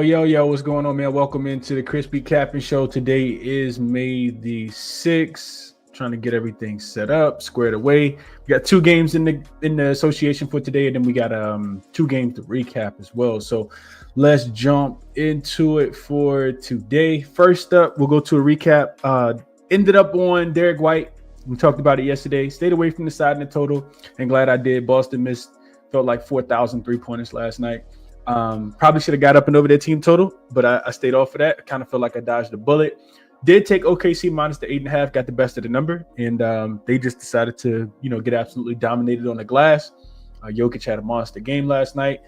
Yo, what's going on, man? Welcome into the ChrisBeCappinn Show. Today is May the 6th. Trying to get everything set up, squared away. We got two games in the association for today, and then we got two games to recap as well. So let's jump into it for today. First up, we'll go to a recap. Ended up on Derek White. We talked about it yesterday. Stayed away from the side in the total, and glad I did. Boston missed, felt like 4,000 3-pointers last night. Probably should have got up and over their team total, but I stayed off of that. I kind of felt like I dodged a bullet. Did take OKC minus the 8.5, got the best of the number, and they just decided to, get absolutely dominated on the glass. Jokic had a monster game last night.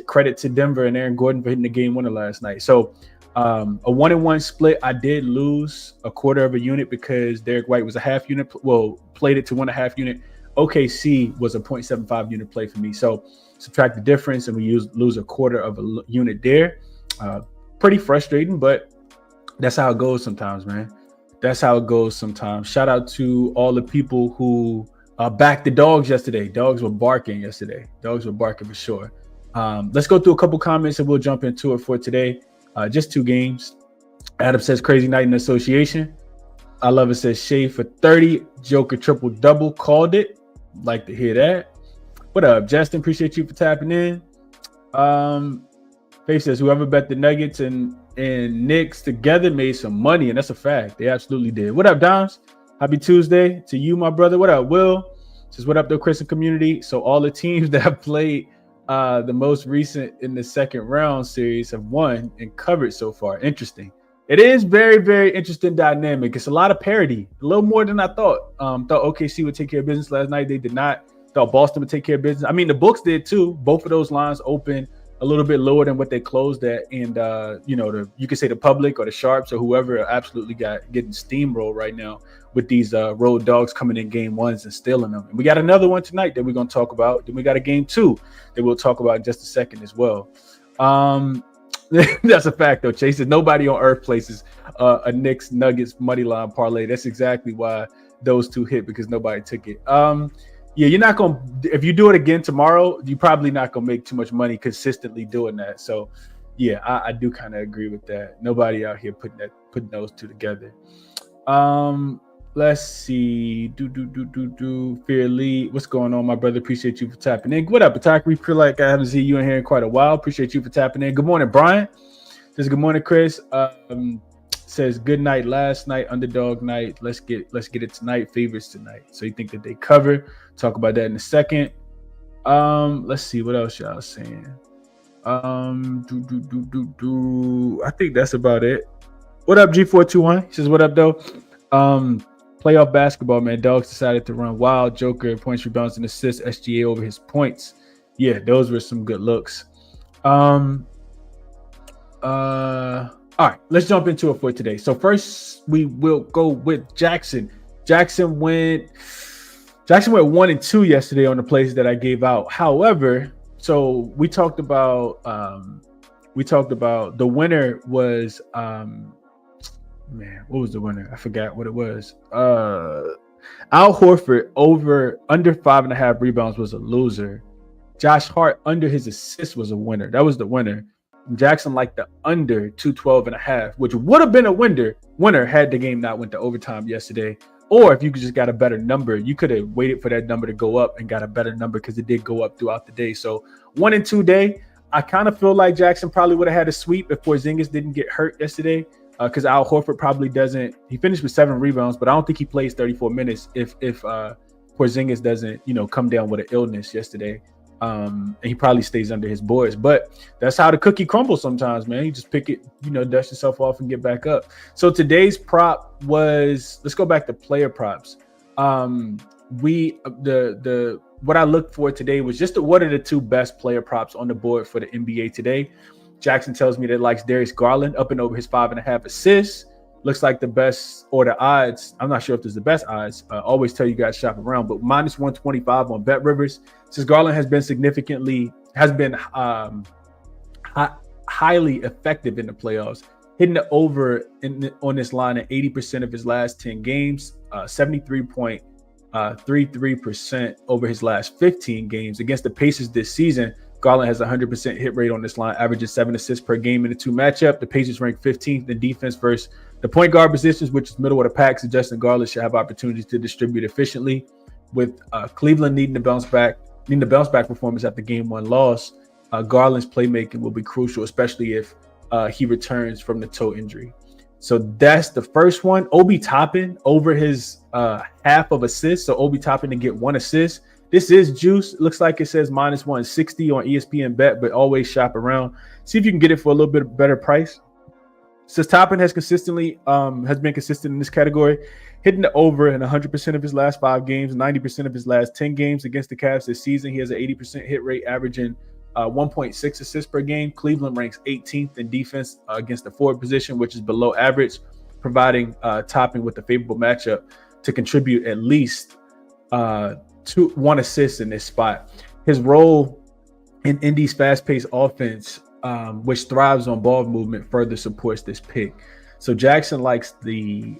Credit to Denver and Aaron Gordon for hitting the game winner last night. So a 1-1 split. I did lose a quarter of a unit because Derek White was a half unit. Well, played it to 1.5 unit. OKC was a 0.75 unit play for me. So subtract the difference, and we lose a quarter of a unit there. Pretty frustrating, but that's how it goes sometimes, man. That's how it goes sometimes. Shout out to all the people who backed the dogs yesterday. Dogs were barking yesterday. Dogs were barking for sure. Let's go through a couple comments and we'll jump into it for today. Just two games. Adam says, crazy night in the association. I love it. Says, Shea for 30. Joker triple-double. Called it. Like to hear that. What up, Justin? Appreciate you for tapping in. Faith says, whoever bet the Nuggets and Knicks together made some money, and that's a fact. They absolutely did. What up, Doms? Happy Tuesday to you, my brother. What up, Will? Says, what up, though, ChrisBeCappinn Community? So all the teams that have played the most recent in the second round series have won and covered so far. Interesting. It is very, very interesting dynamic. It's a lot of parity, a little more than I thought. Thought OKC would take care of business last night. They did not. Thought Boston would take care of business. I mean, the books did too. Both of those lines open a little bit lower than what they closed at, and you could say the public or the sharps or whoever are absolutely getting steamrolled right now with these road dogs coming in game ones and stealing them. And we got another one tonight that we're going to talk about. Then we got a game two that we'll talk about in just a second as well. That's a fact though. Chase says nobody on earth places a Knicks Nuggets money line parlay. That's exactly why those two hit, because nobody took it. Yeah, you're not going to, if you do it again tomorrow, you're probably not going to make too much money consistently doing that. So, yeah, I do kind of agree with that. Nobody out here putting those two together. Let's see. Fear Lee. What's going on, my brother? Appreciate you for tapping in. What up, Attack? We feel like I haven't seen you in here in quite a while. Appreciate you for tapping in. Good morning, Brian. Says good morning, Chris. Says good night last night, underdog night. Let's get it tonight. Favorites tonight. So you think that they cover? Talk about that in a second. Let's see what else y'all saying. I think that's about it. What up, G421? He says, what up, though? Playoff basketball, man. Dogs decided to run wild. Joker points, rebounds, and assists. SGA over his points. Yeah, those were some good looks. All right, let's jump into it for today. So first, we will go with jaXon. jaXon went 1-2 yesterday on the plays that I gave out. However, so we talked about the winner was what was the winner? I forgot what it was. Al Horford under 5.5 rebounds was a loser. Josh Hart under his assist was a winner. That was the winner. jaXon liked the under 212.5, which would have been a winner had the game not went to overtime yesterday. Or if you could just got a better number, you could have waited for that number to go up and got a better number, because it did go up throughout the day. So 1-2 day, I kind of feel like jaXon probably would have had a sweep if Porzingis didn't get hurt yesterday, because Al Horford probably doesn't. He finished with 7 rebounds, but I don't think he plays 34 minutes if Porzingis doesn't, come down with an illness yesterday. And he probably stays under his boards, but that's how the cookie crumbles sometimes, man. You just pick it, dust yourself off and get back up. So today's prop was, let's go back to player props. What I looked for today was just what are the two best player props on the board for the NBA today. jaXon tells me that it likes Darius Garland up and over his 5.5 assists. Looks like the best, or the odds. I'm not sure if there's the best odds. Always tell you guys shop around, but minus 125 on Bet Rivers. Since Garland has been highly effective in the playoffs, hitting the over on this line at 80% of his last 10 games, 73.33% over his last 15 games. Against the Pacers this season, Garland has a 100% hit rate on this line, averages 7 assists per game in the two matchup. The Pacers rank 15th in defense versus the point guard positions, which is middle of the pack, suggesting Garland should have opportunities to distribute efficiently. With Cleveland needing to bounce back performance after game one loss, Garland's playmaking will be crucial, especially if he returns from the toe injury. So that's the first one. Obi Toppin over his half of assists. So Obi Toppin to get 1 assist. This is juice. It looks like it says minus 160 on ESPN Bet, but always shop around. See if you can get it for a little bit better price. Since Toppin has been consistent in this category, hitting the over in 100% of his last 5 games, 90% of his last 10 games against the Cavs this season. He has an 80% hit rate, averaging 1.6 assists per game. Cleveland ranks 18th in defense against the forward position, which is below average, providing Toppin with a favorable matchup to contribute at least 1 assist in this spot. His role in Indy's fast-paced offense, which thrives on ball movement, further supports this pick. So jaXon likes the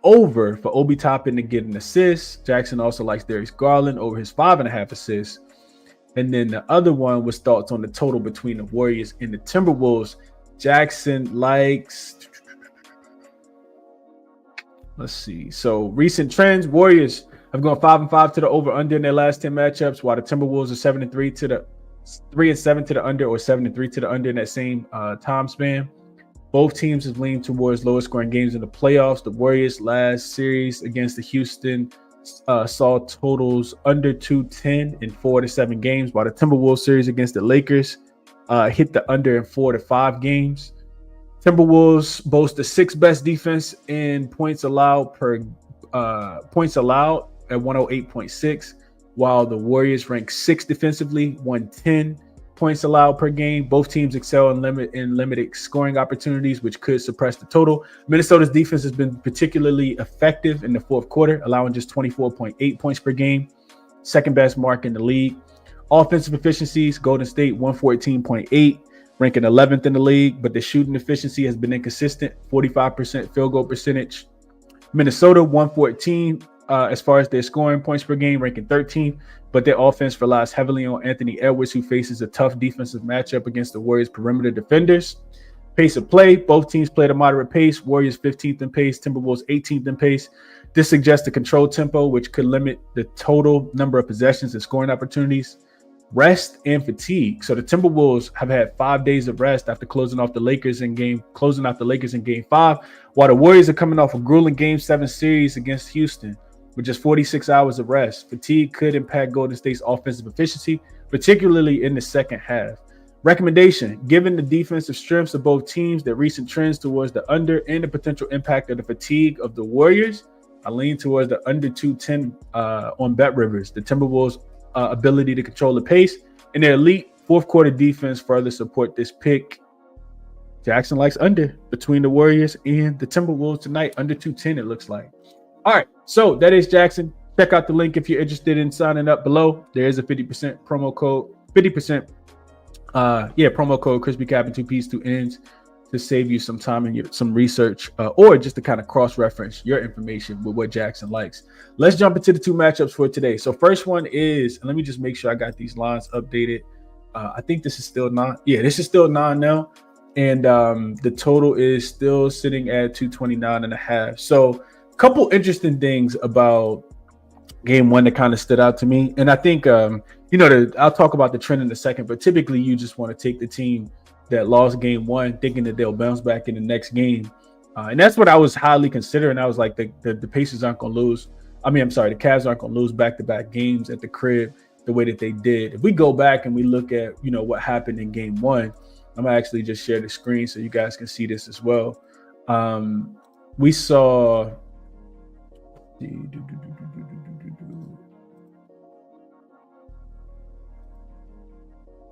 over for Obi Toppin to get an assist. jaXon also likes Darius Garland over his 5.5 assists. And then the other one was thoughts on the total between the Warriors and the Timberwolves. jaXon likes, let's see. So recent trends, Warriors have gone 5-5 to the over/under in their last 10 matchups, while the Timberwolves are 7-3 to the 3-7 to the under, or 7-3 to the under in that same time span. Both teams have leaned towards lower scoring games in the playoffs. The Warriors last series against the Houston saw totals under 210 in 4 to 7 games, while the Timberwolves series against the Lakers hit the under in 4 to 5 games. Timberwolves boast the 6th best defense in points allowed at 108.6, while the Warriors rank 6th defensively, 110 points allowed per game. Both teams excel in limited scoring opportunities, which could suppress the total. Minnesota's defense has been particularly effective in the fourth quarter, allowing just 24.8 points per game, 2nd best mark in the league. Offensive efficiencies, Golden State 114.8, ranking 11th in the league, but the shooting efficiency has been inconsistent, 45% field goal percentage. Minnesota 114 as far as their scoring points per game, ranking 13th, but their offense relies heavily on Anthony Edwards, who faces a tough defensive matchup against the Warriors' perimeter defenders. Pace of play, both teams play at a moderate pace. Warriors 15th in pace, Timberwolves 18th in pace. This suggests a controlled tempo, which could limit the total number of possessions and scoring opportunities. Rest and fatigue. So the Timberwolves have had 5 days of rest after closing out the Lakers in game 5, while the Warriors are coming off a grueling game 7 series against Houston with just 46 hours of rest. Fatigue could impact Golden State's offensive efficiency, particularly in the second half. Recommendation: given the defensive strengths of both teams, the recent trends towards the under, and the potential impact of the fatigue of the Warriors, I lean towards the under 210 on Bet Rivers. The Timberwolves' ability to control the pace and their elite fourth quarter defense further support this pick. jaXon likes under between the Warriors and the Timberwolves tonight, under 210 it looks like. All right, so that is jaXon. Check out the link if you're interested in signing up below. There is a 50% promo code, promo code ChrisBeCappinn, 2 P's, 2 N's, to save you some time and some research, or just to kind of cross-reference your information with what jaXon likes. Let's jump into the 2 matchups for today. So first one is, and let me just make sure I got these lines updated. I think this is still 9. Yeah, this is still 9 now. And the total is still sitting at 229.5. So a couple interesting things about game 1 that kind of stood out to me. And I think, I'll talk about the trend in a second, but typically you just want to take the team that lost game 1 thinking that they'll bounce back in the next game. And that's what I was highly considering. I was like, the Pacers aren't going to lose. The Cavs aren't going to lose back-to-back games at the crib the way that they did. If we go back and we look at, what happened in game 1, I'm going to actually just share the screen so you guys can see this as well. We saw...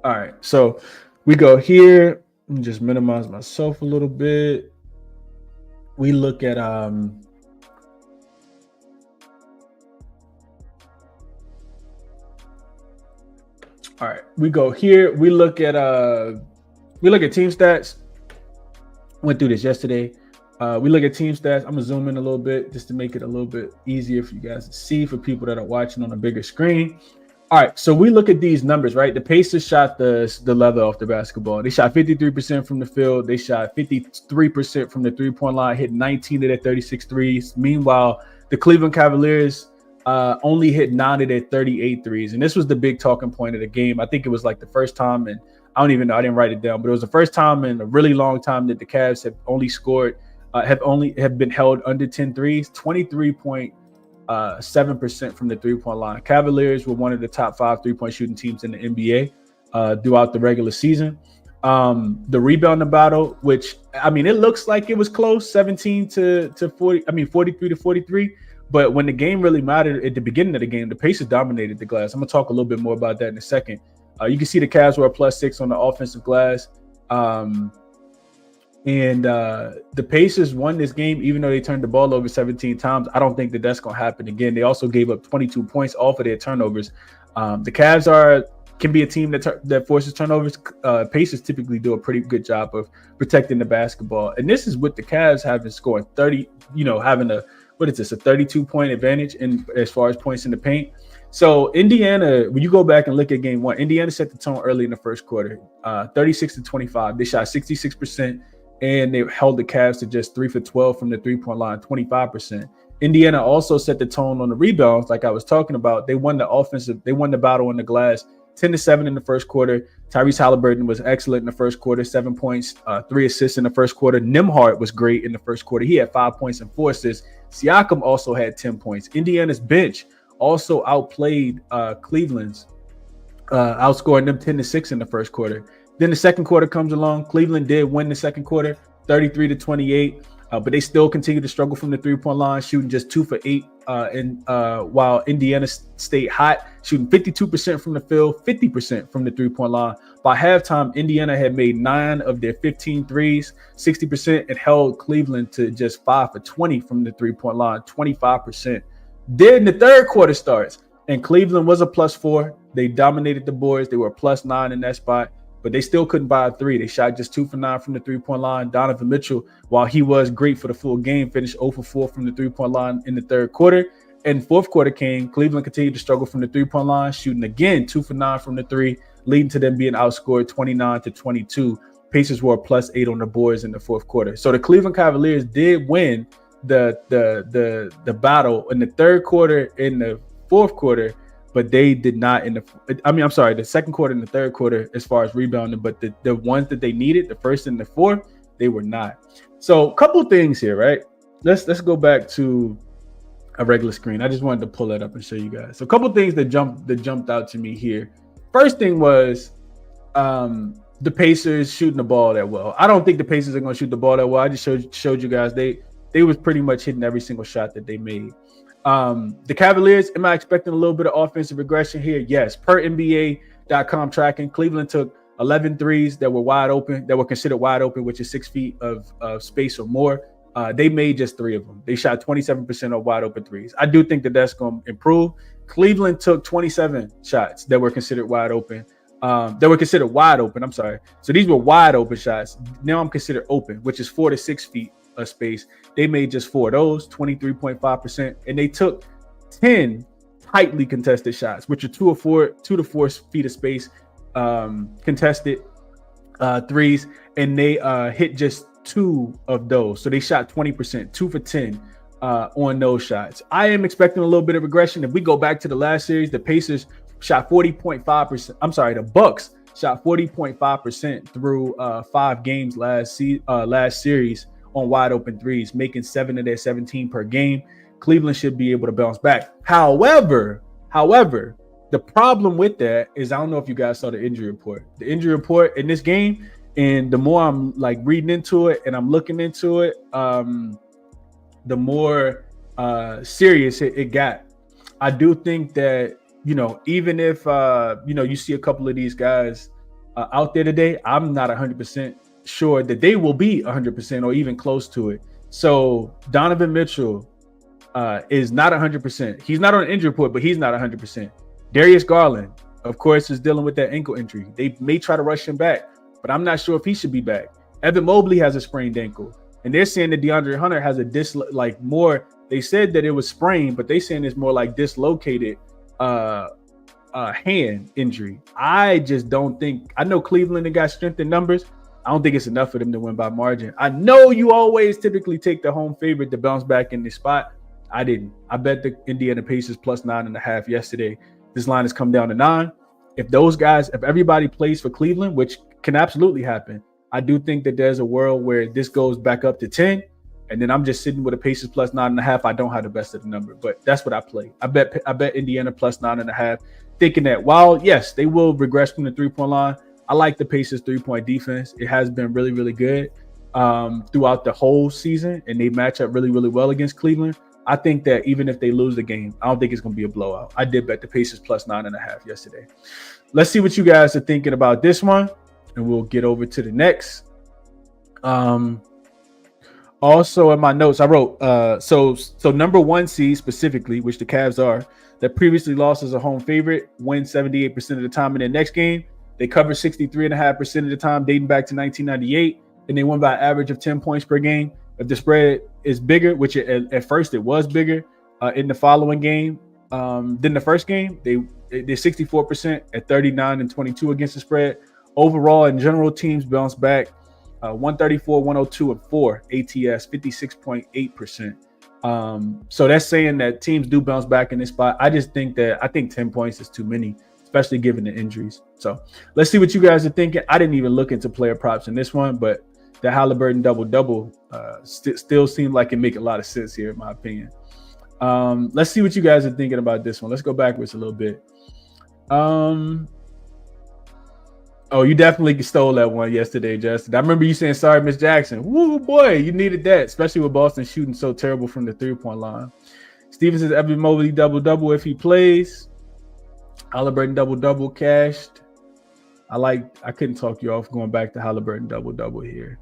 All right, so we go here. Let me just minimize myself a little bit. We look at all right, we go here. We look at team stats. Went through this yesterday. We look at team stats. I'm gonna zoom in a little bit just to make it a little bit easier for you guys to see, for people that are watching on a bigger screen. All right, so we look at these numbers, right? The Pacers shot the leather off the basketball. They shot 53% from the field. They shot 53% from the three-point line, hit 19 of their 36 threes. Meanwhile, the Cleveland Cavaliers only hit 9 of their 38 threes. And this was the big talking point of the game. I think it was like the first time, and I don't even know, I didn't write it down, but it was the first time in a really long time that the Cavs have only scored, have been held under 10 threes, 7% from the three-point line. Cavaliers were one of the top 5 three-point shooting teams in the NBA throughout the regular season. The rebounding battle, which, I mean, it looks like it was close, 17 to 40, 43 to 43. But when the game really mattered at the beginning of the game, the Pacers dominated the glass. I'm going to talk a little bit more about that in a second. You can see the Cavs were a +6 on the offensive glass. And the Pacers won this game, even though they turned the ball over 17 times. I don't think that that's going to happen again. They also gave up 22 points off of their turnovers. The Cavs can be a team that forces turnovers. Pacers typically do a pretty good job of protecting the basketball. And this is with the Cavs having scored 30, having a 32-point advantage in as far as points in the paint. So Indiana, when you go back and look at game one, Indiana set the tone early in the first quarter, 36-25. They shot 66%, and they held the Cavs to just 3 for 12 from the three-point line, 25%. Indiana also set the tone on the rebounds, like I was talking about. They won the battle on the glass, 10-7 in the first quarter. Tyrese Halliburton was excellent in the first quarter, 7 points, 3 assists in the first quarter. Nembhard was great in the first quarter. He had 5 points and 4 assists. Siakam also had 10 points. Indiana's bench also outplayed Cleveland's, outscoring them 10-6 in the first quarter. Then the second quarter comes along. Cleveland did win the second quarter, 33-28, but they still continue to struggle from the three-point line, shooting just 2 for 8. While Indiana stayed hot, shooting 52% from the field, 50% from the three-point line. By halftime, Indiana had made 9 of their 15 threes, 60%, and held Cleveland to just 5 for 20 from the three-point line, 25%. Then the third quarter starts, and Cleveland was a +4. They dominated the boards. They were a +9 in that spot, but they still couldn't buy a 3. They shot just 2 for 9 from the three-point line. Donovan Mitchell, while he was great for the full game, finished 0 for 4 from the three-point line in the third quarter. And fourth quarter came, Cleveland continued to struggle from the three-point line, shooting again 2 for 9 from the 3, leading to them being outscored 29-22. Pacers were a +8 on the boards in the fourth quarter. So the Cleveland Cavaliers did win the battle in the third quarter, in the fourth quarter, but they did not the second quarter and the third quarter as far as rebounding, but the ones that they needed, the first and the fourth, they were not. So a couple things here, right? Let's go back to a regular screen. I just wanted to pull that up and show you guys. So a couple things that jumped out to me here. First thing was the Pacers shooting the ball that well. I don't think the Pacers are going to shoot the ball that well. I just showed you guys they was pretty much hitting every single shot that they made. The Cavaliers, am I expecting a little bit of offensive regression here? Yes. Per NBA.com tracking, Cleveland took 11 threes that were wide open, that were considered wide open, which is 6 feet of space or more. They made just 3 of them. They shot 27% of wide open threes. I do think that that's going to improve. Cleveland took 27 shots that were considered wide open. I'm sorry. So these were wide open shots. Now I'm considered open, which is 4 to 6 feet of space. They made just 4 of those, 23.5%, and they took 10 tightly contested shots, which are 2 to 4 feet of space, contested threes, and they hit just 2 of those. So they shot 20%, 2 for 10 on those shots. I am expecting a little bit of regression. If we go back to the last series, the Pacers shot 40.5%. I'm sorry, the Bucks shot 40.5% through 5 games last series on wide open threes, making 7 of their 17 per game. Cleveland should be able to bounce back. However, the problem with that is, I don't know if you guys saw the injury report. The injury report in this game, and the more I'm like reading into it and I'm looking into it, the more serious it got. I do think that, even if, you see a couple of these guys out there today, I'm not 100% sure that they will be 100% or even close to it. So Donovan Mitchell is not 100%. He's not on an injury report, but he's not 100%. Darius Garland, of course, is dealing with that ankle injury. They may try to rush him back, but I'm not sure if he should be back. Evan Mobley has a sprained ankle, and they're saying that DeAndre Hunter has a they said that it was sprained, but they're saying it's more like dislocated hand injury. I just don't think. I know Cleveland got strength in numbers. I don't think it's enough for them to win by margin. I know you always typically take the home favorite to bounce back in this spot. I didn't. I bet the Indiana Pacers plus 9.5 yesterday. This line has come down to 9. If everybody plays for Cleveland, which can absolutely happen, I do think that there's a world where this goes back up to 10. And then I'm just sitting with a Pacers plus 9.5. I don't have the best of the number, but that's what I play. I bet Indiana plus 9.5, thinking that while yes, they will regress from the 3-point line, I like the Pacers 3-point defense. It has been really, really good throughout the whole season, and they match up really, really well against Cleveland. I think that even if they lose the game, I don't think it's going to be a blowout. I did bet the Pacers plus 9.5 yesterday. Let's see what you guys are thinking about this one, and we'll get over to the next. Also in my notes, I wrote, so number 1 seed specifically, which the Cavs are, that previously lost as a home favorite, win 78% of the time in their next game. They cover 63.5% of the time dating back to 1998, and they won by an average of 10 points per game. If the spread is bigger, which at first it was bigger in the following game than the first game, they did 64% at 39 and 22 against the spread. Overall, in general, teams bounce back 134, 102, and 4 ATS, 56.8%. So that's saying that teams do bounce back in this spot. I think 10 points is too many, especially given the injuries. So let's see what you guys are thinking. I didn't even look into player props in this one, but the Halliburton double-double still seemed like it make a lot of sense here, in my opinion. Let's see what you guys are thinking about this one. Let's go backwards a little bit. Oh, you definitely stole that one yesterday, Justin. I remember you saying, sorry, Miss Jackson. Woo, boy, you needed that, especially with Boston shooting so terrible from the 3-point line. Steven says, Evan Mobley double-double if he plays. Halliburton double-double cashed. I couldn't talk you off going back to Halliburton double-double here.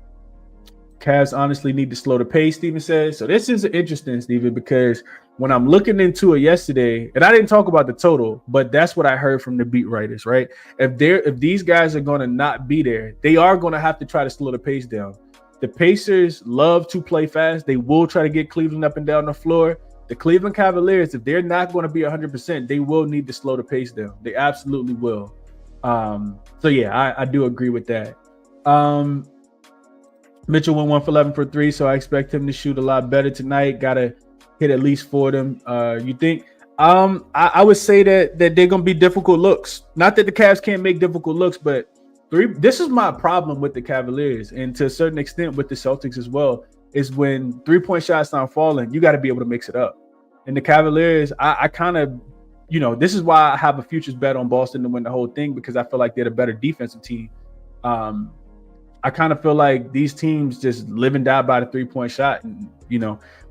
Cavs honestly need to slow the pace, Steven says. So this is interesting, Steven, because when I'm looking into it yesterday, and I didn't talk about the total, but that's what I heard from the beat writers, right? If these guys are going to not be there, they are going to have to try to slow the pace down. The Pacers love to play fast. They will try to get Cleveland up and down the floor. The Cleveland Cavaliers, if they're not going to be 100%, they will need to slow the pace down. They absolutely will. So yeah, I do agree with that. Mitchell went 1 for 11 for 3, so I expect him to shoot a lot better tonight. Got to hit at least 4 of them. You think? I would say that they're going to be difficult looks. Not that the Cavs can't make difficult looks, but this is my problem with the Cavaliers, and to a certain extent with the Celtics as well, is when 3-point shots aren't falling, you got to be able to mix it up. And the Cavaliers, I kind of, this is why I have a futures bet on Boston to win the whole thing, because I feel like they're the better defensive team. I kind of feel like these teams just live and die by the 3-point shot. And,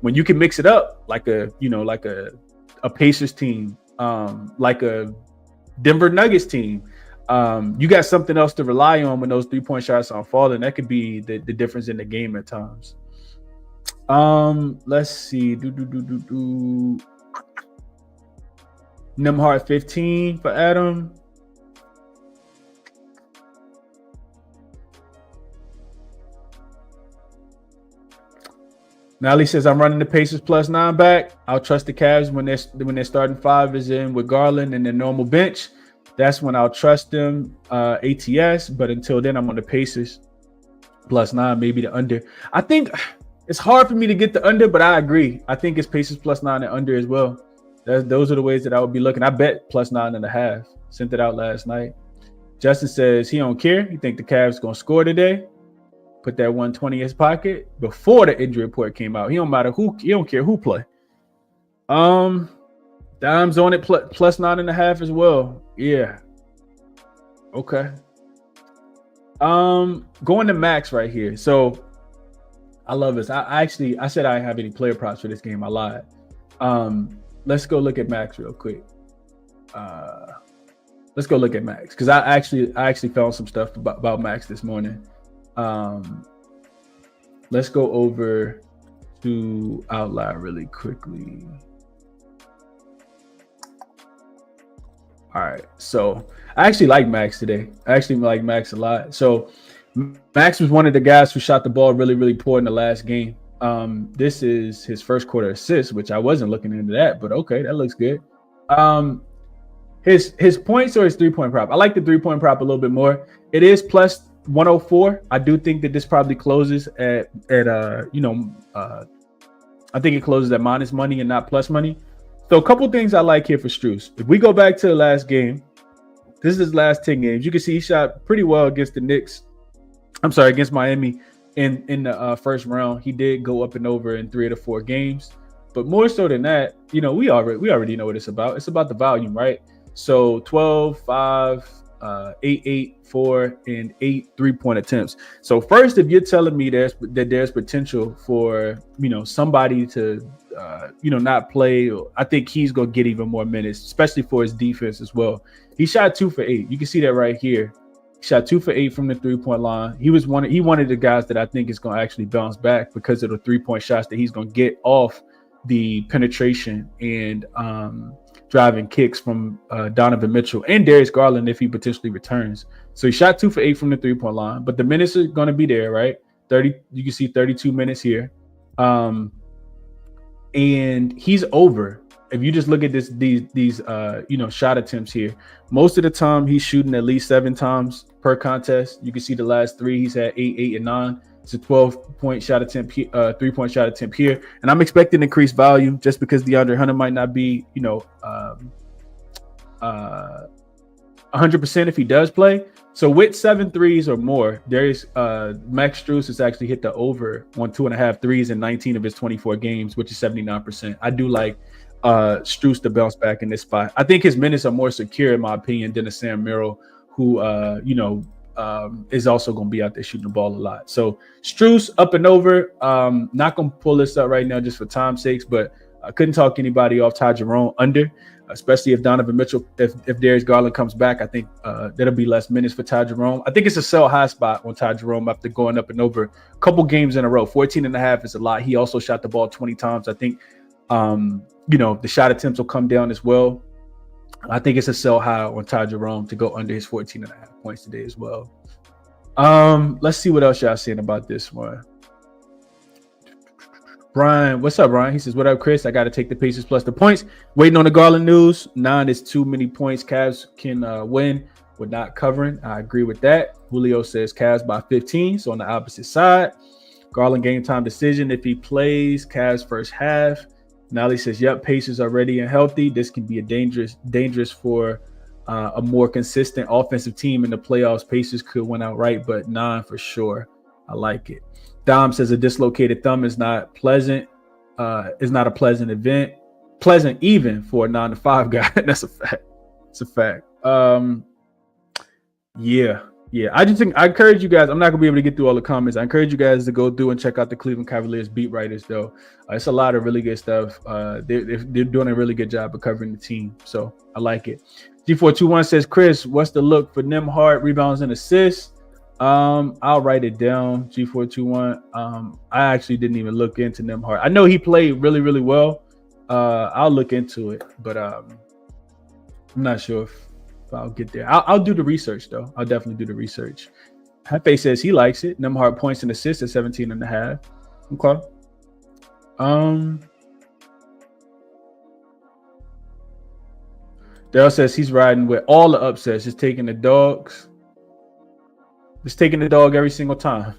when you can mix it up like a Pacers team, like a Denver Nuggets team, you got something else to rely on when those 3-point shots aren't falling. That could be the difference in the game at times. Let's see. Nemhard 15 for Adam. Nally says, I'm running the Pacers plus 9 back. I'll trust the Cavs when their starting 5 is in with Garland and their normal bench. That's when I'll trust them ATS. But until then, I'm on the Pacers plus 9, maybe the under. I think it's hard for me to get the under, but I agree. I think it's Pacers plus 9 and under as well. Those are the ways that I would be looking. I bet plus 9.5. Sent it out last night. Justin says he don't care. He think the Cavs going to score today. Put that 120 in his pocket before the injury report came out. He don't care who play. Dime's on it plus 9.5 as well. Yeah. Okay. Going to Max right here. So I love this. I said I didn't have any player props for this game. I lied. Let's go look at Max real quick. Let's go look at Max, because I actually found some stuff about Max this morning. Let's go over to Outlier really quickly. All right, so I actually like Max today. I actually like Max a lot. So Max was one of the guys who shot the ball really, really poor in the last game. This is his first quarter assist, which I wasn't looking into that, but okay, that looks good. His points or his 3-point prop. I like the 3-point prop a little bit more. It is plus 104. I do think that this probably closes at I think it closes at minus money and not plus money. So a couple things I like here for Strus. If we go back to the last game, this is his last 10 games. You can see he shot pretty well against the Knicks. Against Miami in the first round. He did go up and over in 3 of the 4 games. But more so than that, we already know what it's about. It's about the volume, right? So 12, 5, 8, 4, and 8 3-point attempts. So first, if you're telling me there's potential for somebody to not play, I think he's gonna get even more minutes, especially for his defense as well. He shot 2 for 8. You can see that right here. He shot 2 for 8 from the 3-point line. He was one of the guys that I think is gonna actually bounce back because of the 3-point shots that he's gonna get off the penetration and driving kicks from Donovan Mitchell and Darius Garland if he potentially returns. So he shot 2 for 8 from the 3-point line, but the minutes are going to be there, right? 30. You can see 32 minutes here, and he's over. If you just look at these shot attempts here, most of the time he's shooting at least 7 times per contest. You can see the last 3 he's had 8, 8, and 9. It's a 12-point shot attempt, 3-point shot attempt here. And I'm expecting increased volume just because DeAndre Hunter might not be, 100% if he does play. So with 7 threes or more, there's Max Strus has actually hit the over on 2.5 threes in 19 of his 24 games, which is 79%. I do like Strus to bounce back in this spot. I think his minutes are more secure, in my opinion, than a Sam Merrill, who, is also going to be out there shooting the ball a lot. So Strus up and over. Not going to pull this up right now just for time's sakes, but I couldn't talk anybody off. Ty Jerome under, especially if Donovan Mitchell, if Darius Garland comes back, I think there'll be less minutes for Ty Jerome. I think it's a sell high spot on Ty Jerome after going up and over a couple games in a row. 14.5 is a lot. He also shot the ball 20 times. I think, the shot attempts will come down as well. I think it's a sell high on Ty Jerome to go under his 14.5 points today as well. Let's see what else y'all saying about this one. Brian, what's up, Brian? He says, what up, Chris? I got to take the Pacers plus the points. Waiting on the Garland news. 9 is too many points. Cavs can win with not covering. I agree with that. Julio says Cavs by 15, so on the opposite side. Garland game time decision if he plays. Cavs first half. Nally says, yep, Pacers are ready and healthy. This can be a dangerous for a more consistent offensive team in the playoffs. Pacers could win outright, but 9 for sure. I like it. Dom says a dislocated thumb is not pleasant. Is not a pleasant event. Pleasant even for a 9 to 5 guy. That's a fact. It's a fact. Yeah. I just think I encourage you guys. I'm not gonna be able to get through all the comments. I encourage you guys to go through and check out the Cleveland Cavaliers beat writers, though. It's a lot of really good stuff. They're doing a really good job of covering the team, so I like it. G421 says, Chris, what's the look for Nembhard rebounds and assists? I'll write it down. G421. I actually didn't even look into Nembhard. I know he played really, really well. I'll look into it, but I'm not sure if I'll get there. I'll do the research, though. I'll definitely do the research. Hefe says he likes it. Nembhard points and assists at 17.5. Okay. Daryl says he's riding with all the upsets, just taking the dogs. Just taking the dog every single time.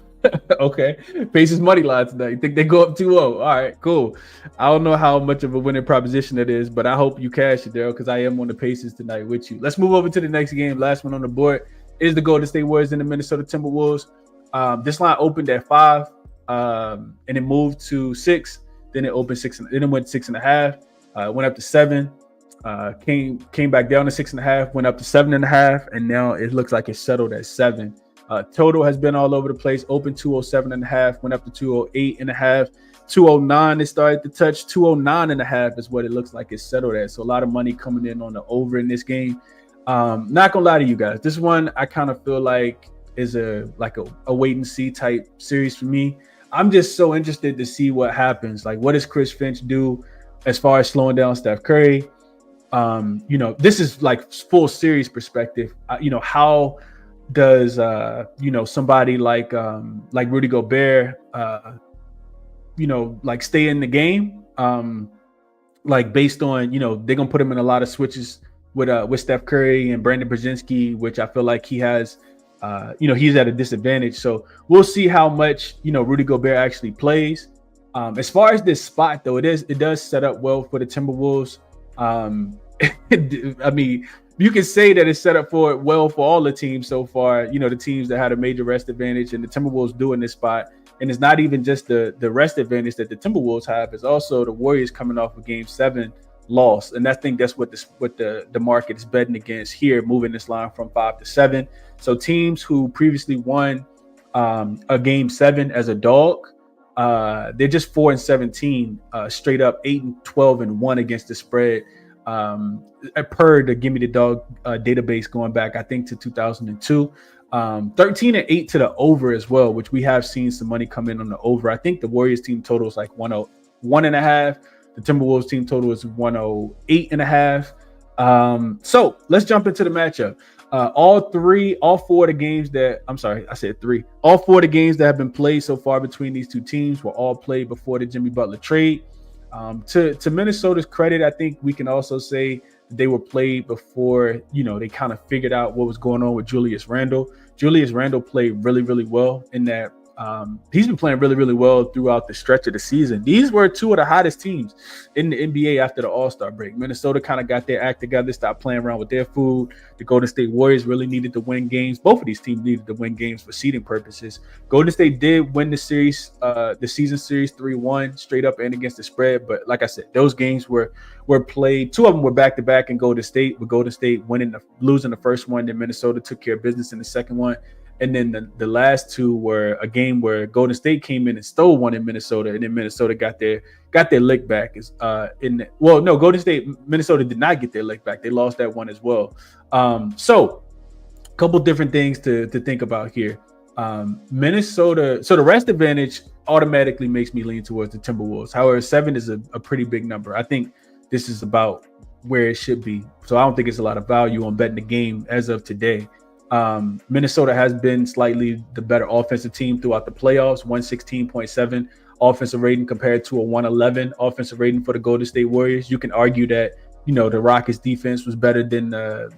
Okay. Pacers money line tonight. You think they go up 2-0? All right, cool. I don't know how much of a winning proposition it is, but I hope you cash it, Daryl, because I am on the Pacers tonight with you. Let's move over to the next game. Last one on the board is the Golden State Warriors and the Minnesota Timberwolves. This line opened at 5, and it moved to 6. Then it opened 6. Then it went 6.5. Went up to 7. Came back down to 6.5. Went up to 7.5, and now it looks like it's settled at 7. Total has been all over the place. Open 207.5, went up to 208.5, 209. It started to touch 209.5 is what it looks like it's settled at. So a lot of money coming in on the over in this game. Not gonna lie to you guys, this one I kind of feel like is a wait and see type series for me. I'm just so interested to see what happens. Like, what does Chris Finch do as far as slowing down Steph Curry? This is like full series perspective. How does somebody like Rudy Gobert stay in the game, like based on they're gonna put him in a lot of switches with Steph Curry and Brandon Brzezinski, which I feel like he has, he's at a disadvantage. So we'll see how much, Rudy Gobert actually plays. As far as this spot, though, it does set up well for the Timberwolves. I mean, you can say that it's set up for all the teams so far, the teams that had a major rest advantage, and the Timberwolves do in this spot. And it's not even just the rest advantage that the Timberwolves have, it's also the Warriors coming off a Game 7 loss. And I think that's what the market is betting against here, moving this line from 5 to 7. So teams who previously won a Game 7 as a dog, they're just 4-17, straight up 8-12-1 against the spread. Per the Gimme the Dog database going back, I think, to 2002. 13-8 to the over as well, which we have seen some money come in on the over. I think the Warriors team total is like 101.5. The Timberwolves team total is 108.5. So let's jump into the matchup. All four of the games that have been played so far between these two teams were all played before the Jimmy Butler trade. To Minnesota's credit, I think we can also say they were played before, they kind of figured out what was going on with Julius Randle. Julius Randle played really, really well in that. He's been playing really, really well throughout the stretch of the season. These were two of the hottest teams in the NBA after the All-Star break. Minnesota kind of got their act together, stopped playing around with their food. The Golden State Warriors really needed to win games. Both of these teams needed to win games for seeding purposes. Golden State did win the series, the season series 3-1 straight up and against the spread. But like I said, those games were played. Two of them were back-to-back in Golden State, with Golden State losing the first one. Then Minnesota took care of business in the second one. And then the last two were a game where Golden State came in and stole one in Minnesota, and then Minnesota got their lick back. Minnesota did not get their lick back. They lost that one as well. So a couple different things to think about here. Minnesota, so the rest advantage automatically makes me lean towards the Timberwolves. However, 7 is a pretty big number. I think this is about where it should be. So I don't think it's a lot of value on betting the game as of today. Minnesota has been slightly the better offensive team throughout the playoffs, 116.7 offensive rating compared to a 111 offensive rating for the Golden State Warriors. You can argue that, the Rockets defense was better than the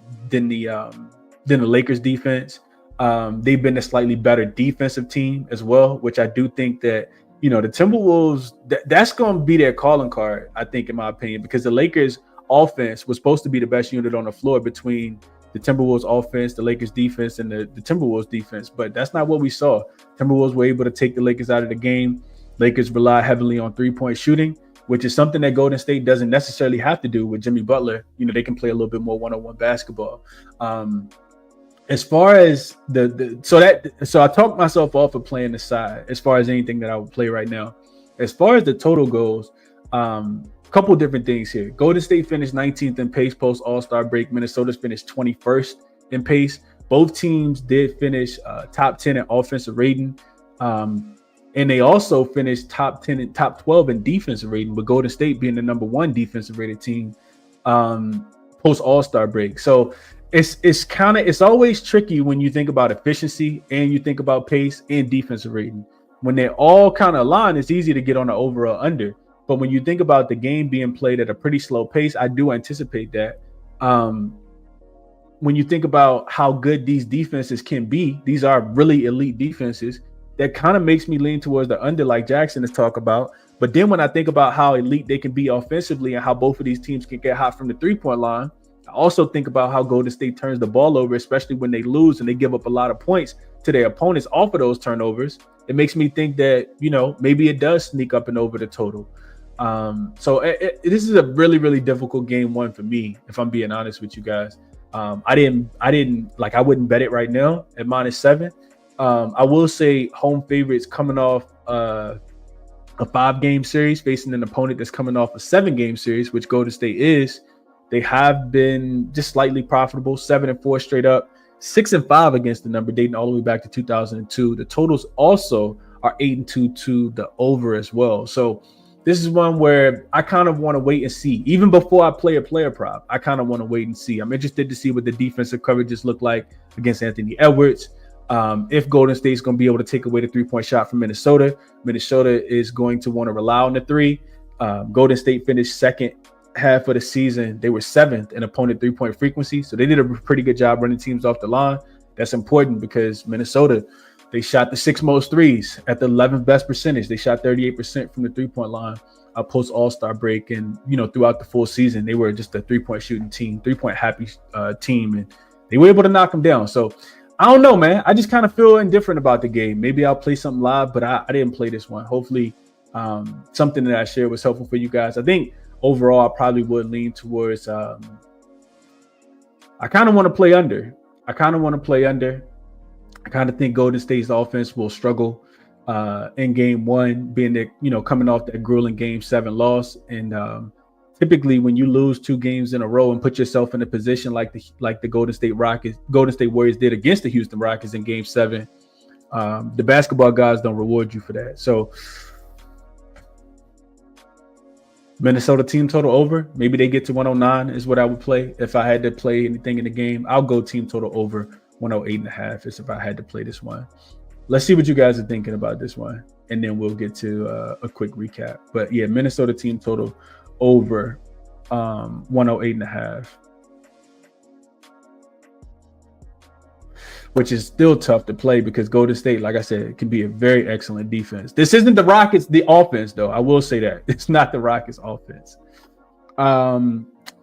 Lakers defense. They've been a slightly better defensive team as well, which I do think that, the Timberwolves, that's going to be their calling card, I think, in my opinion, because the Lakers offense was supposed to be the best unit on the floor between the Timberwolves offense, the Lakers defense, and the Timberwolves defense. But that's not what we saw. Timberwolves were able to take the Lakers out of the game. Lakers rely heavily on three-point shooting, which is something that Golden State doesn't necessarily have to do with Jimmy Butler. They can play a little bit more one-on-one basketball. As far as so I talked myself off of playing the side as far as anything that I would play right now. As far as the total goes, couple different things here. Golden State finished 19th in pace post All-Star break. Minnesota's finished 21st in pace. Both teams did finish top 10 in offensive rating. And they also finished top 10 and top 12 in defensive rating, with Golden State being the number 1 defensive rated team post All-Star break. So it's always tricky when you think about efficiency and you think about pace and defensive rating. When they're all kind of aligned, it's easy to get on the over or under. But when you think about the game being played at a pretty slow pace, I do anticipate that. When you think about how good these defenses can be, these are really elite defenses, that kind of makes me lean towards the under, like jaXon is talking about. But then when I think about how elite they can be offensively and how both of these teams can get hot from the three-point line, I also think about how Golden State turns the ball over, especially when they lose and they give up a lot of points to their opponents off of those turnovers. It makes me think that, maybe it does sneak up and over the total. So this is a really, really difficult game one for me, if I'm being honest with you guys. I wouldn't bet it right now at -7. I will say home favorites coming off a 5-game series facing an opponent that's coming off a 7-game series, which Golden State is. They have been just slightly profitable, 7-4 straight up, 6-5 against the number, dating all the way back to 2002. The totals also are 8-2 to the over as well. So this is one where I kind of want to wait and see. Even before I play a player prop, I kind of want to wait and see. I'm interested to see what the defensive coverages look like against Anthony Edwards. If Golden State is going to be able to take away the three-point shot from Minnesota, Minnesota is going to want to rely on the three. Golden State finished second half of the season, they were 7th in opponent 3-point frequency. So they did a pretty good job running teams off the line. That's important because Minnesota, they shot the 6th most threes at the 11th best percentage. They shot 38% from the 3-point line post All-Star break. And, throughout the full season, they were just a 3-point shooting team, 3-point happy team. And they were able to knock them down. So I don't know, man. I just kind of feel indifferent about the game. Maybe I'll play something live, but I didn't play this one. Hopefully something that I shared was helpful for you guys. I think overall, I probably would lean towards I kind of want to play under. I kind of think Golden State's offense will struggle in game 1, being that, coming off that grueling game 7 loss. And typically when you lose 2 games in a row and put yourself in a position like the Golden State Warriors did against the Houston Rockets in game 7, the basketball guys don't reward you for that. So Minnesota team total over. Maybe they get to 109 is what I would play. If I had to play anything in the game, I'll go team total over 108.5 is if I had to play this one. Let's see what you guys are thinking about this one. And then we'll get to a quick recap. But yeah, Minnesota team total over 108.5. Which is still tough to play because Golden State, like I said, can be a very excellent defense. This isn't the Rockets, the offense, though. I will say that. It's not the Rockets offense.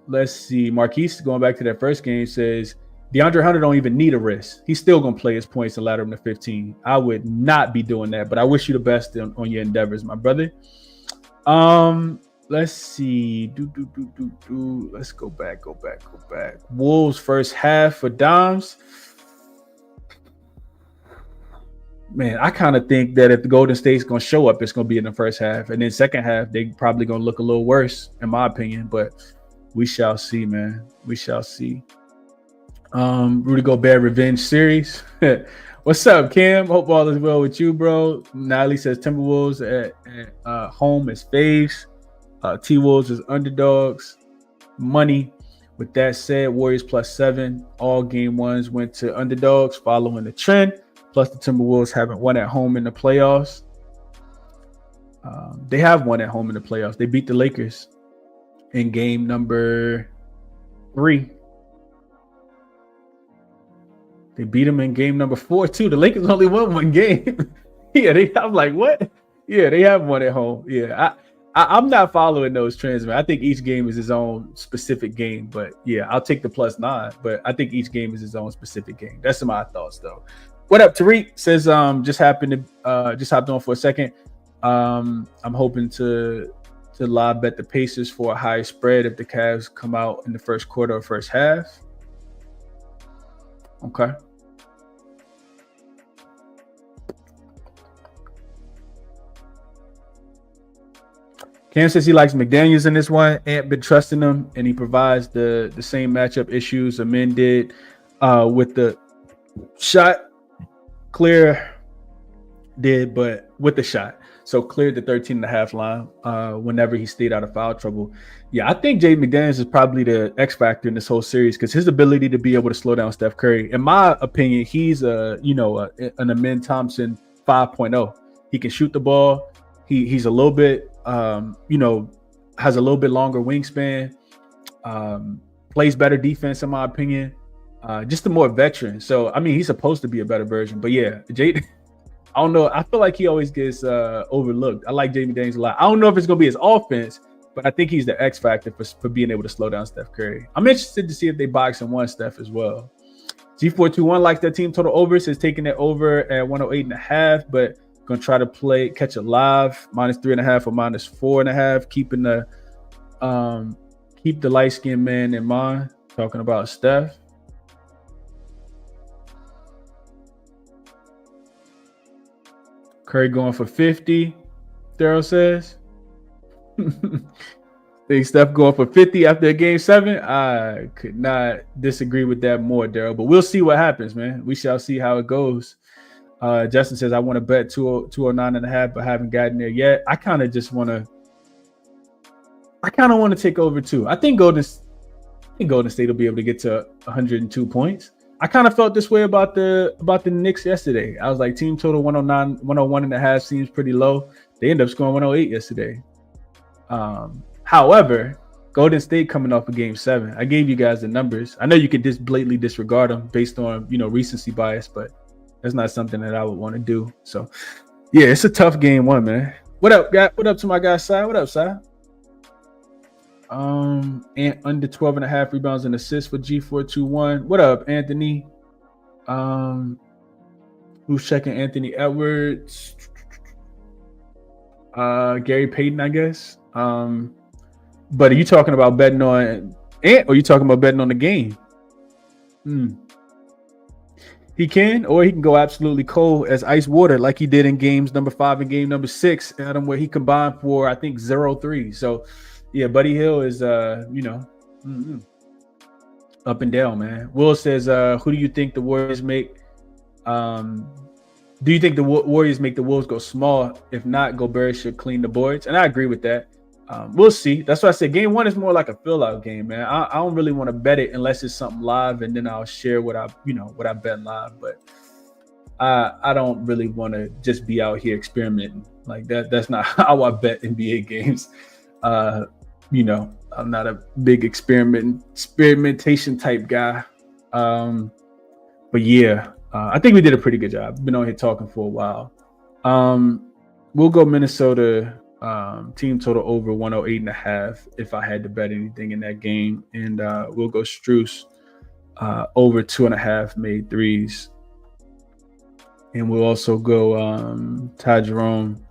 Let's see. Marquise, going back to that first game, says, DeAndre Hunter don't even need a wrist. He's still going to play his points and ladder him to 15. I would not be doing that, but I wish you the best on your endeavors, my brother. Let's see. Let's go back. Wolves first half for Doms. Man, I kind of think that if the Golden State's going to show up, it's going to be in the first half. And then second half, they probably going to look a little worse, in my opinion. But we shall see, man. We shall see. Rudy Gobert Revenge Series. What's up, Cam? Hope all is well with you, bro. Natalie says Timberwolves at home is faves. T-Wolves is underdogs. Money. With that said, Warriors +7. All game 1s went to underdogs following the trend. Plus, the Timberwolves haven't won at home in the playoffs. They have won at home in the playoffs. They beat the Lakers in game number 3. They beat them in game number 4, too. The Lakers only won 1 game. I'm like, what? Yeah, they have won at home. Yeah, I'm not following those trends, man. I think each game is its own specific game. But, yeah, I'll take the +9. But I think each game is its own specific game. That's my thoughts, though. What up, Tariq says just hopped on for a second. I'm hoping to live bet the Pacers for a high spread if the Cavs come out in the first quarter or first half. Okay. Cam says he likes McDaniels in this one. Ant been trusting him, and he provides the same matchup issues Amin did with the shot. Clear did, but with the shot. So cleared the 13.5 line whenever he stayed out of foul trouble. Yeah, I think Jaden McDaniels is probably the X factor in this whole series because his ability to be able to slow down Steph Curry. In my opinion, he's an Amin Thompson 5.0. He can shoot the ball. He's a little bit, has a little bit longer wingspan. Plays better defense in my opinion. Just a more veteran. So, I mean, he's supposed to be a better version. But, yeah, Jaden, I don't know. I feel like he always gets overlooked. I like Jaden McDaniels a lot. I don't know if it's going to be his offense, but I think he's the X factor for being able to slow down Steph Curry. I'm interested to see if they box and one Steph as well. G421 likes that team total over. Says taking it over at 108.5, but going to try to catch it live, -3.5 or -4.5, keep the light-skinned man in mind, talking about Steph. Curry going for 50, Daryl says. Think Steph going for 50 after game 7? I could not disagree with that more, Daryl. But we'll see what happens, man. We shall see how it goes. Justin says, I want to bet 209.5, but haven't gotten there yet. I kind of want to take over too. I think Golden State will be able to get to 102 points. I kind of felt this way about the Knicks yesterday. I was like, team total 109, 101.5 seems pretty low. They ended up scoring 108 yesterday. However, Golden State coming off of Game 7. I gave you guys the numbers. I know you could just blatantly disregard them based on, recency bias, but that's not something that I would want to do. So, yeah, it's a tough Game 1, man. What up, guy? What up to my guy, Si? What up, Si? And under 12.5 rebounds and assists for G421. What up, Anthony? Who's checking? Anthony Edwards. Gary Payton, I guess. But are you talking about betting on Ant, or are you talking about betting on the game? He can, or he can go absolutely cold as ice water, like he did in games number 5 and game number 6, Adam, where he combined for, I think, 0-3. So, yeah, Buddy Hill is, up and down, man. Will says, who do you think the Warriors make? Do you think the Warriors make the Wolves go small? If not, Gobert should clean the boards. And I agree with that. We'll see. That's why I said Game 1 is more like a fill-out game, man. I don't really want to bet it unless it's something live, and then I'll share what I bet live. But I don't really want to just be out here experimenting like that. That's not how I bet NBA games. I'm not a big experimentation type guy. But yeah, I think we did a pretty good job. Been on here talking for a while. We'll go Minnesota. Team total over 108.5 if I had to bet anything in that game. And we'll go Strus over 2.5 made threes. And we'll also go Ty Jerome.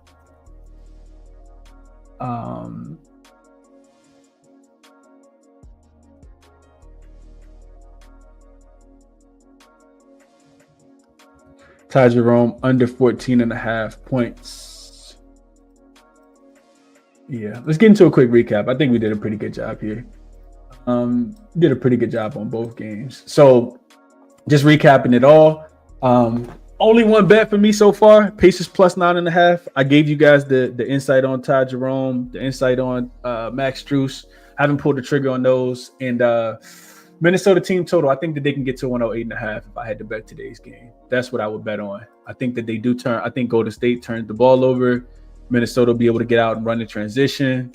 Ty Jerome under 14.5 points. Yeah, let's get into a quick recap. I think we did a pretty good job here. Did a pretty good job on both games. So just recapping it all. Only one bet for me so far, Pacers plus 9.5. I gave you guys the insight on Ty Jerome, the insight on Max Strus. I haven't pulled the trigger on those. And Minnesota team total, I think that they can get to 108.5 if I had to bet today's game. That's what I would bet on. I think that they do turn. I think Golden State turns the ball over. Minnesota will be able to get out and run the transition.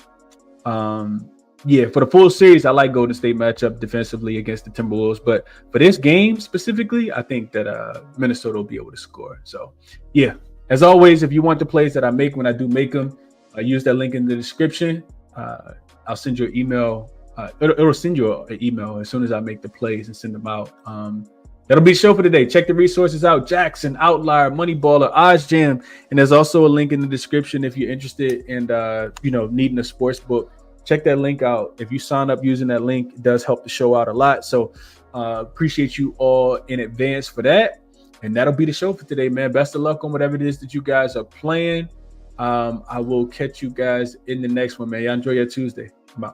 Yeah, for the full series, I like Golden State matchup defensively against the Timberwolves. But for this game specifically, I think that Minnesota will be able to score. So, yeah, as always, if you want the plays that I make when I do make them, use that link in the description. I'll send you an email. It'll send you an email as soon as I make the plays and send them out. That'll be the show for today. Check the resources out. jaXon, Outlier, Moneyballer, OddsJam. And there's also a link in the description if you're interested in, needing a sports book. Check that link out. If you sign up using that link, it does help the show out a lot. So appreciate you all in advance for that. And that'll be the show for today, man. Best of luck on whatever it is that you guys are playing. I will catch you guys in the next one, man. Y'all enjoy your Tuesday. Bye.